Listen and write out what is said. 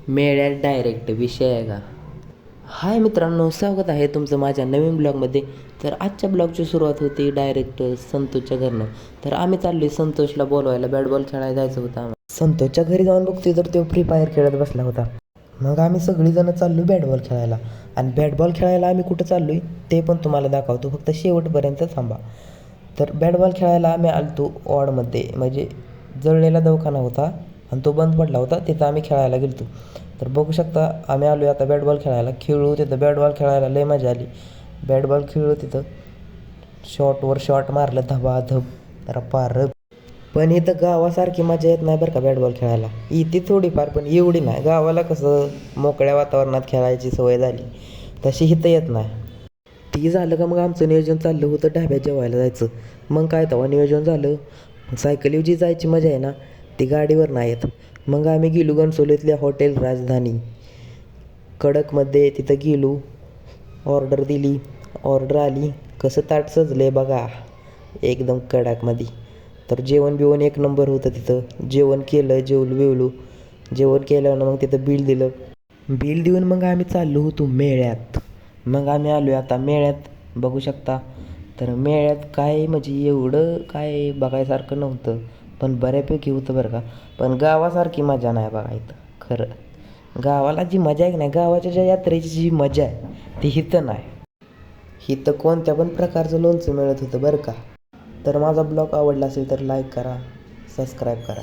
मेळ्यात डायरेक्ट विषय आहे का? हाय मित्रांनो, स्वागत आहे तुमचं माझ्या नवीन ब्लॉगमध्ये. तर आजच्या ब्लॉगची सुरुवात होती डायरेक्ट संतोषच्या घरनं. तर आम्ही चाललो संतोषला बोलवायला, बॅट बॉल खेळायला जायचं होतं आम्हाला. संतोषच्या घरी जाऊन बघतोय तर तो फ्री फायर खेळत बसला होता. मग आम्ही सगळीजणं चाललो बॅट बॉल खेळायला. आणि बॅट बॉल खेळायला आम्ही कुठं चाललो आहे ते पण तुम्हाला दाखवतो, फक्त शेवटपर्यंत थांबा. तर बॅट बॉल खेळायला आम्ही आलतो वॉर्डमध्ये, म्हणजे जळलेला दवाखाना होता आणि तो बंद पडला होता, तिथं आम्ही खेळायला गेलो. तर बघू शकता आम्ही आलो आता बॅट बॉल खेळायला. खेळू तिथं बॅट बॉल खेळायला लय मजा आली. बॅट बॉल खेळलो तिथं, शॉटवर शॉट मारलं धबाधब रपारप. पण इथं गावासारखी मजा येत नाही बरं का बॅट बॉल खेळायला. इथे थोडीफार पण एवढी नाही. गावाला कसं मोकळ्या वातावरणात खेळायची सवय झाली, तशी इथं येत नाही. ती झालं का मग आमचं नियोजन चाललं होतं ढाब्यात जेवायला जायचं. मग काय तेव्हा नियोजन झालं. सायकलीवर जी जायची मजा आहे ना, ती गाडीवर नाही येत. मग आम्ही गेलो घणसोलीतल्या हॉटेल राजधानी कडकमध्ये. तिथं गेलो, ऑर्डर दिली, ऑर्डर आली. कसं ताट सजलं आहे बघा, एकदम कडकमध्ये. तर जेवण बिवण एक नंबर होतं तिथं. जेवण केलं, जेवलो बिवलो. जेवण केल्यानं मग तिथं बिल दिलं. बिल देऊन मग आम्ही चाललो होतो मेळ्यात. मग आम्ही आलो आहे आता मेळ्यात, बघू शकता. तर मेळ्यात काय म्हणजे एवढं काय बघायसारखं नव्हतं, पण बऱ्यापैकी होतं बरं का. पण गावासारखी मजा नाही बघा इथं खरं. गावाला जी मजा आहे की नाही, गावाच्या ज्या यात्रेची जी मजा आहे ती इथं नाही. इथं कोणत्या पण प्रकारचं लोणचं मिळत होतं बरं का. तर माझा ब्लॉग आवडला असेल तर लाईक करा, सबस्क्राईब करा.